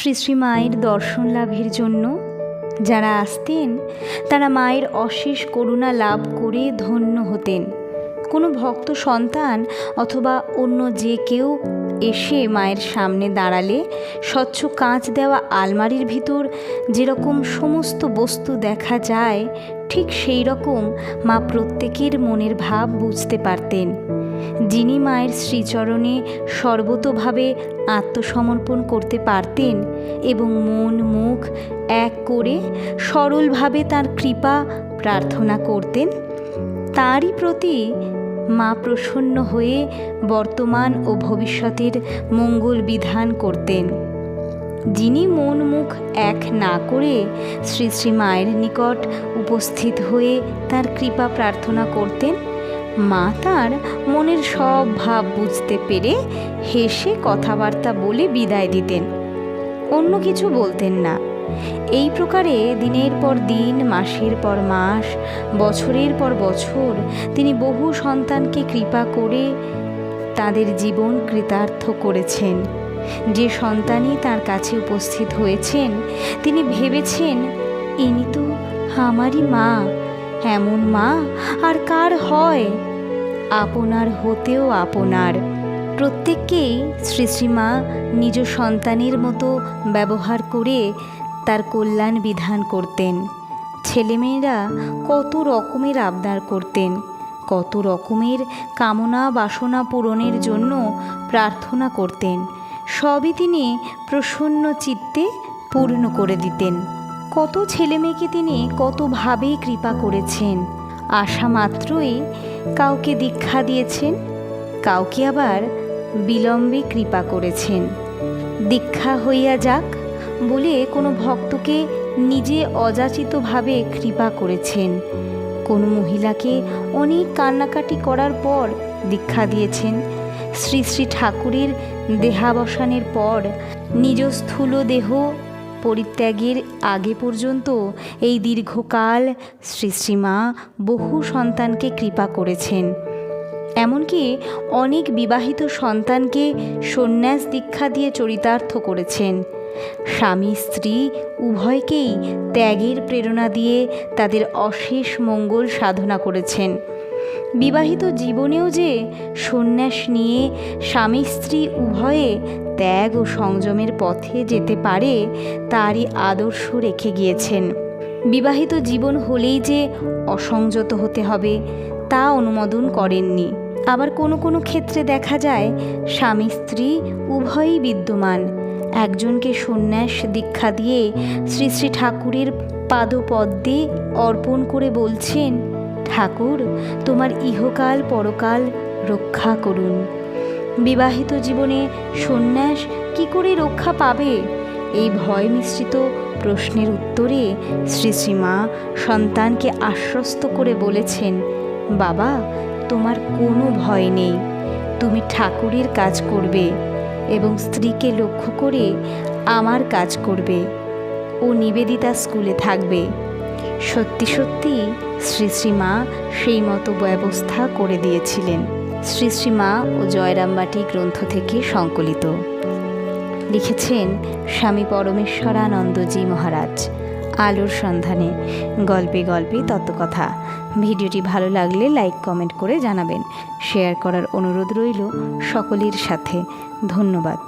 শ্রী শ্রী মায়ের দর্শন লাভের জন্য যারা আসতেন তারা মায়ের অশেষ করুণা লাভ করে ধন্য হতেন। কোনো ভক্ত সন্তান অথবা অন্য যে কেউ এসে মায়ের সামনে দাঁড়ালে স্বচ্ছ কাঁচ দেওয়া আলমারির ভিতর যেরকম সমস্ত বস্তু দেখা যায়, ঠিক সেই রকম মা প্রত্যেকের মনের ভাব বুঝতে পারতেন। যিনি মায়ের শ্রীচরণে সর্বতোভাবে আত্মসমর্পণ করতে পারতেন এবং মন মুখ এক করে সরলভাবে তার কৃপা প্রার্থনা করতেন, তারই প্রতি মা প্রসন্ন হয়ে বর্তমান ও ভবিষ্যতের মঙ্গল বিধান করতেন। যিনি মন মুখ এক না করে শ্রী শ্রী মায়ের নিকট উপস্থিত হয়ে তার কৃপা প্রার্থনা করতেন, মা তার মনের সব ভাব বুঝতে পেরে হেসে কথাবার্তা বলে বিদায় দিতেন, অন্য কিছু বলতেন না। এই প্রকারে দিনের পর দিন, মাসের পর মাস, বছরের পর বছর তিনি বহু সন্তানকে কৃপা করে তাদের জীবন কৃতার্থ করেছেন। যে সন্তানই তার কাছে উপস্থিত হয়েছেন তিনি ভেবেছেন, ইনি তো আমারই মা, এমন মা আর কার হয়? আপনার হতেও আপনার। প্রত্যেককেই শ্রী শ্রী মা নিজ সন্তানের মতো ব্যবহার করে তার কল্যাণ বিধান করতেন। ছেলেমেয়েরা কত রকমের আবদার করতেন, কত রকমের কামনা বাসনা পূরণের জন্য প্রার্থনা করতেন, সবই তিনি প্রসন্ন চিত্তে পূর্ণ করে দিতেন। কত ছেলেমেয়েকে তিনি কতভাবে কৃপা করেছেন। আশা মাত্রই কাউকে দীক্ষা দিয়েছেন, কাউকে আবার বিলম্বে কৃপা করেছেন। দীক্ষা হইয়া যাক বলে কোনো ভক্তকে নিজে অযাচিতভাবে কৃপা করেছেন। কোনো মহিলাকে অনেক কান্নাকাটি করার পর দীক্ষা দিয়েছেন। শ্রী শ্রী ঠাকুরের দেহাবসানের পর নিজ স্থূল দেহ পরিত্যাগের আগে পর্যন্ত এই দীর্ঘকাল শ্রী শ্রীমা বহু সন্তানকে কৃপা করেছেন। এমনকি অনেক বিবাহিত সন্তানকে সন্ন্যাস দীক্ষা দিয়ে চরিতার্থ করেছেন। স্বামী স্ত্রী উভয়কেই ত্যাগের প্রেরণা দিয়ে তাদের অশেষ মঙ্গল সাধনা করেছেন। বিবাহিত জীবনেও যে সন্ন্যাস নিয়ে স্বামী স্ত্রী উভয়ে ত্যাগ ও সংযমের পথে যেতে পারে তারই আদর্শ রেখে গিয়েছেন। বিবাহিত জীবন হলেই যে অসংযত হতে হবে তা অনুমোদন করেননি। আবার কোনো কোনো ক্ষেত্রে দেখা যায় স্বামী স্ত্রী উভয়ই বিদ্যমান। একজনকে সন্ন্যাস দীক্ষা দিয়ে শ্রী শ্রী ঠাকুরের পাদপদ্মে অর্পণ করে বলছেন, ঠাকুর তোমার ইহকাল পরকাল রক্ষা করুন। বিবাহিত জীবনে সন্ন্যাস কি করে রক্ষা পাবে? এই ভয় মিশ্রিত প্রশ্নের উত্তরে শ্রী শ্রীমা সন্তানকে আশ্বস্ত করে বলেছেন, বাবা তোমার কোনো ভয় নেই, তুমি ঠাকুরের কাজ করবে এবং স্ত্রীকে লক্ষ্য করে আমার কাজ করবে ও নিবেদিতা স্কুলে থাকবে। সত্যি সত্যি শ্রী শ্রীমা সেই মতো ব্যবস্থা করে দিয়েছিলেন। শ্রী শ্রীমা ও জয়রামবাটি গ্রন্থ থেকে সংকলিত। লিখেছেন স্বামী পরমেশ্বরানন্দজি মহারাজ। আলোর সন্ধানে, গল্পে গল্পে তত্ত্বকথা। ভিডিওটি ভালো লাগলে লাইক কমেন্ট করে জানাবেন। শেয়ার করার অনুরোধ রইল সকলের সাথে। ধন্যবাদ।